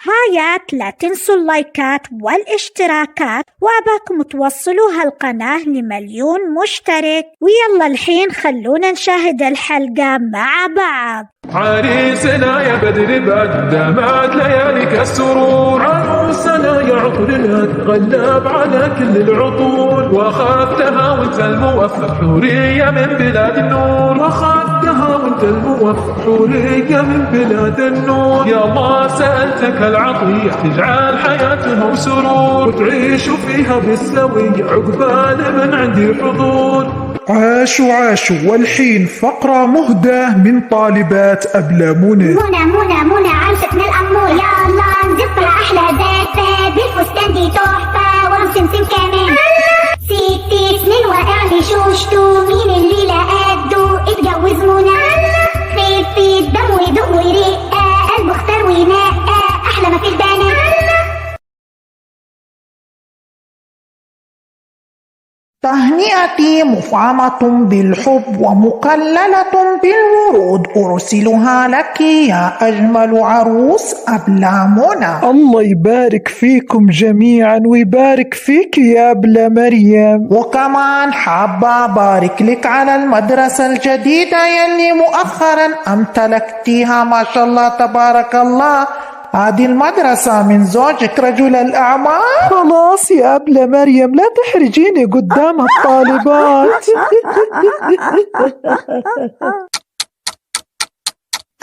هايات لا تنسوا اللايكات والاشتراكات، وأباكم توصلوا هالقناة ل1,000,000 مشترك. ويلا الحين خلونا نشاهد الحلقة مع بعض. عريسنا يا بدر بعد دامت لياليك السرور، عروسنا يا عطر غلاب على كل العطور، واخذتها وانت الموفق حورية من بلاد النور، واخذتها وانت الموفق حورية من بلاد النور. يا الله سألتك العطية تجعل حياتهم سرور، وتعيشوا فيها بالسوية عقبال من عندي حضور. عاشوا عاشوا. والحين فقرة مهداة من طالبات أبلة منى. منى عروستنا الأمور، يا الله نزف أحلى زفة بالفستان دي تحفة ومسمسم كمان. 6 سنين وقعني شوشتو، مين اللي لقده اتجوز منى. خفة دم وذوق ورقة، قلبه اختار وينقى أحلى ما في البنات. تهنئتي مفعمة بالحب ومقللة بالورود، أرسلها لك يا أجمل عروس أبلة منى. الله يبارك فيكم جميعا ويبارك فيك يا أبلة مريم. وكمان حابة أبارك لك على المدرسة الجديدة يلي مؤخرا امتلكتيها، ما شاء الله تبارك الله. هذه المدرسة من زوجك رجل الأعمال. خلاص يا أبلة مريم لا تحرجيني قدام الطالبات.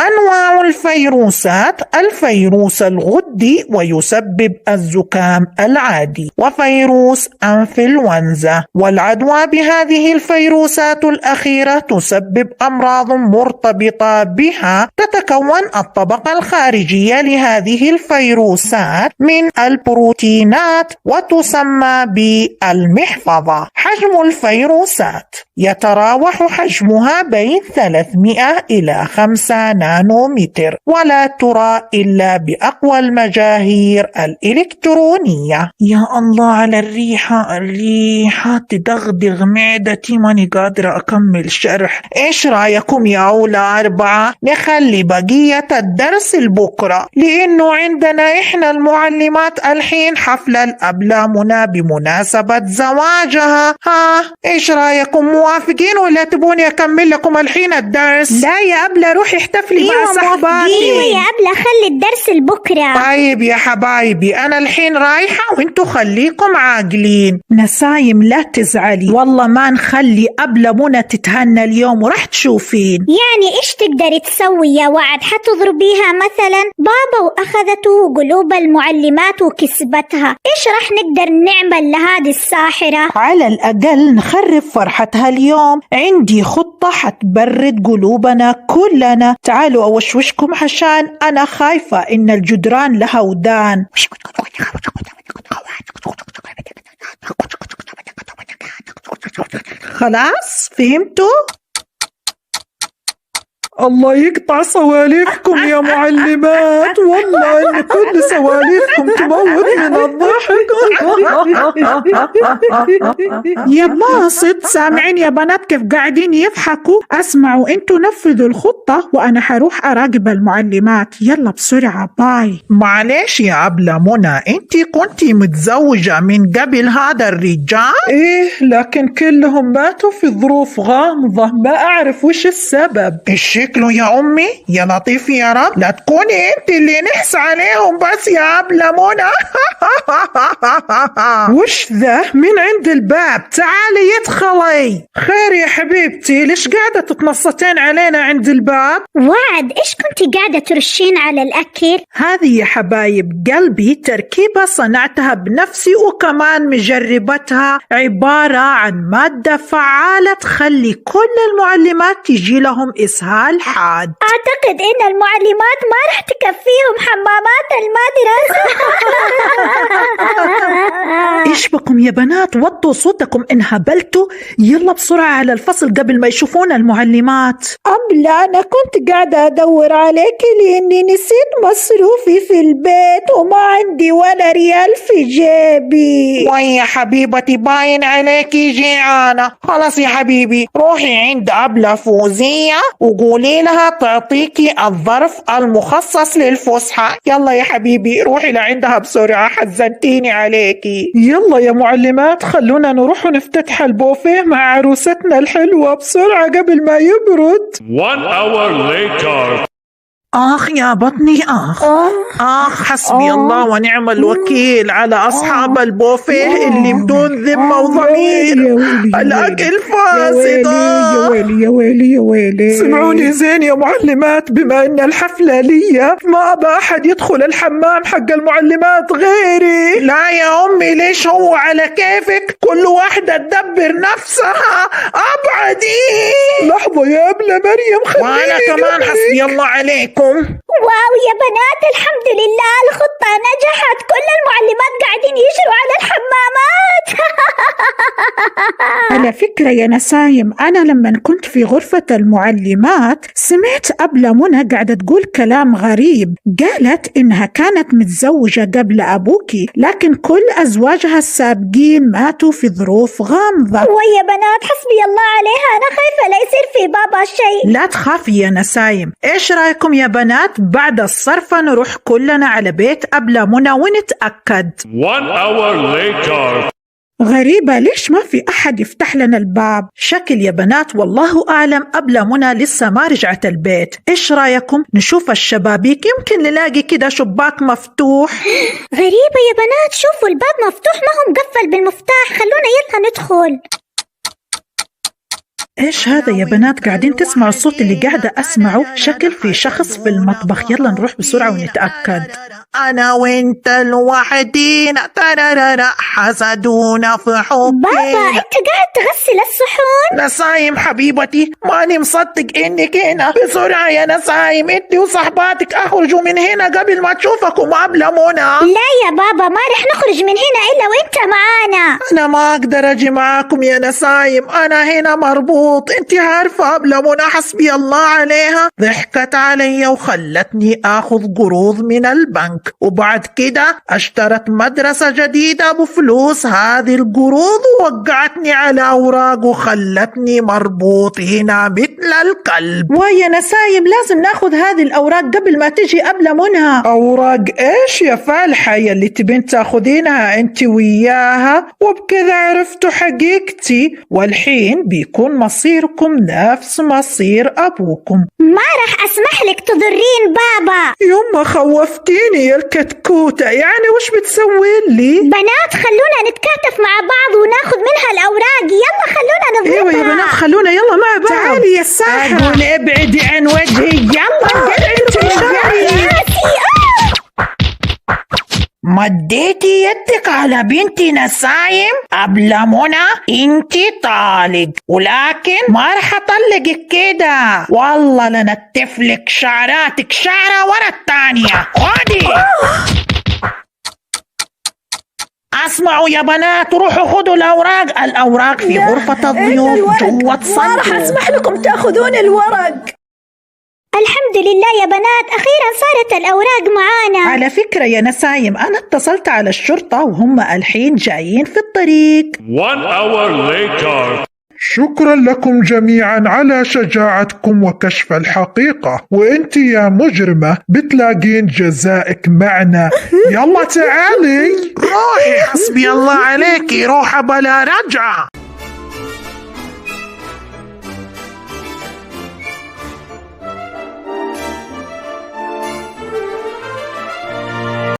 أنواع الفيروسات: الفيروس الغدي ويسبب الزكام العادي، وفيروس أنفلونزا. والعدوى بهذه الفيروسات الأخيرة تسبب أمراض مرتبطة بها. تتكون الطبقة الخارجية لهذه الفيروسات من البروتينات وتسمى بالمحفظة. حجم الفيروسات: يتراوح حجمها بين 300 إلى 5 نانومتر، ولا ترى إلا بأقوى المجاهير الإلكترونية. يا الله على الريحة تدغدغ معدتي، ماني قادرة أكمل شرح. إيش رأيكم يا أولى 4 نخلي بقية الدرس لبكرة، لأنه عندنا إحنا المعلمات الحين حفلة الأبلة منى بمناسبة زواجها. إيش رأيكم، موافقين ولا تبوني أكمل لكم الحين الدرس؟ لا يا أبلة روحي احتفلي مع صحباتي. ايوه يا أبلة خلي الدرس لبكرة. طيب يا حبايبي أنا الحين رايحة وانتوا خليكم عاقلين. نسايم لا تزعلي، والله ما نخلي أبلة منى تتهنى اليوم وراح تشوفين. يعني إيش تقدري تسوي يا وعد؟ حتضربيها مثلا؟ بابا وأخذته قلوب المعلمات وكسبتها، إيش راح نقدر نعمل لهذه الساحرة؟ على الأقل نخرب فرحتها اليوم. عندي خطة حتبرد قلوبنا كلنا. تعالوا أوشوشكم عشان أنا خايفة إن الجدران لها ودان. خلاص فهمتوا؟ الله يقطع صواليفكم يا معلمات، والله إن كل صواليفكم تموت من الضحك. يا باسط سامعين يا بنات كيف قاعدين يضحكوا؟ اسمعوا انتوا نفذوا الخطة وأنا حروح أراقب المعلمات. يلا بسرعة باي. معلش يا أبلة منى، انتي كنتي متزوجة من قبل هذا الرجال؟ إيه لكن كلهم ماتوا في ظروف غامضة، ما أعرف وش السبب. شكله يا أمي يا لطيف يا رب لا تكوني انت اللي نحس عليهم بس يا أبلة منى. وش ذا؟ من عند الباب، تعالي يدخلي. خير يا حبيبتي، ليش قاعدة تتنصتين علينا عند الباب؟ وعد إيش كنتي قاعدة ترشين على الأكل؟ هذه يا حبايب قلبي تركيبة صنعتها بنفسي وكمان مجربتها، عبارة عن مادة فعالة تخلي كل المعلمات تجي لهم إسهال حاد. أعتقد إن المعلمات ما رح تكفيهم حمامات المدرسة. إيش بكم يا بنات؟ وطوا صوتكم إن هبلتوا. يلا بسرعة على الفصل قبل ما يشوفون المعلمات. أبلة أنا كنت قاعدة أدور عليك لأني نسيت مصروفي في البيت وما عندي ولا ريال في جيبي. ويا حبيبتي باين عليكي جيعانة. خلاص يا حبيبي روحي عند أبلة فوزية وقولي قولي لها تعطيكي الظرف المخصص للفسحة. يلا يا حبيبي روحي لعندها بسرعة، حزنتيني عليكي. يلا يا معلمات خلونا نروح ونفتتح البوفيه مع عروستنا الحلوة بسرعة قبل ما يبرد. 1 hour later. آخ يا بطني آخ حسبي الله ونعم الوكيل على أصحاب البوفيه اللي بدون ذمة وضمير. الأكل فاسد. يا ويلي. سمعوني زين يا معلمات، بما إن الحفلة لي ما أبى أحد يدخل الحمام حق المعلمات غيري. لا يا أمي، ليش هو على كيفك؟ كل واحدة تدبر نفسها. أبعدي. لحظة يا ابن مريم، خليني وأنا كمان حسبي الله عليكم. واو يا بنات، الحمد لله الخطة نجحت، كل المعلمات قاعدين يجروا على الحمامات. على فكرة يا نسايم، أنا لما كنت في غرفة المعلمات سمعت أبلة منى قاعدة تقول كلام غريب. قالت إنها كانت متزوجة قبل أبوكي، لكن كل أزواجها السابقين ماتوا في ظروف غامضة. ويا بنات حسبي الله عليها، أنا خايفة لا يصير في بابا شيء. لا تخافي يا نسايم، إيش رأيكم يا بنات بعد الصرفة نروح كلنا على بيت أبلة منى ونتأكد. 1 hour later. غريبة، ليش ما في أحد يفتح لنا الباب؟ شكل يا بنات والله أعلم أبلة منى لسه ما رجعت البيت. إيش رأيكم نشوف الشبابيك، يمكن نلاقي كده شباك مفتوح. غريبة يا بنات، شوفوا الباب مفتوح ما هو مقفل بالمفتاح، خلونا يلا ندخل. إيش هذا يا بنات؟ قاعدين تسمعوا الصوت اللي قاعدة أسمعه؟ شكل في شخص في المطبخ. يلا نروح بسرعة ونتأكد. أنا وإنت لوحدينا ترارارا حسدونا في حبنا. بابا أنت قاعد تغسل الصحون؟ نسايم حبيبتي، ماني مصدق إنك هنا. بسرعة يا نسايم، أنت وصحباتك أخرجوا من هنا قبل ما تشوفكم أبلة منى. لا يا بابا، ما رح نخرج من هنا إلا وإنت معانا. أنا ما أقدر أجي معاكم يا نسايم، أنا هنا مربوط. أنت عارفة أبلة منى حسبي الله عليها ضحكت علي وخلتني آخذ قروض من البنك، وبعد كده اشترت مدرسة جديدة بفلوس هذه القروض، ووقعتني على أوراق وخلتني مربوط هنا مثل الكلب. ويا نسايم لازم ناخذ هذه الأوراق قبل ما تجي أبلة منى. أوراق إيش يا فالحة يلي تبين تاخذينها أنت وياها؟ وبكذا عرفتوا حقيقتي، والحين بيكون مصيركم نفس مصير أبوكم. ما رح أسمح لك تضرين بابا. يما خوفتيني يا الكتكوتة، يعني وش بتسوي لي؟ بنات خلونا نتكاتف مع بعض وناخذ منها الأوراق، يلا خلونا نضربها. ايوه يا بنات خلونا يلا مع بعض. تعالي يا ساحر. أقول ابعدي عن وجهي. يلا مديتي يدك على بنتي نسايم. أبلة منى انتي طالق، ولكن ما رح اطلقك كده، والله لنتفلك شعراتك شعرة ورا التانية. خدي. اسمعوا يا بنات، روحوا خدوا الأوراق في غرفة الضيوف جوة ما رح صندوق. أسمح لكم تأخذون الورق. الحمد لله يا بنات، أخيرا صارت الأوراق معانا. على فكرة يا نسايم أنا اتصلت على الشرطة وهم الحين جايين في الطريق. 1 hour later. شكرا لكم جميعا على شجاعتكم وكشف الحقيقة، وانت يا مجرمة بتلاقين جزائك معنا. يلا تعالي. روحي حسبي الله عليكي، روحة بلا رجعة.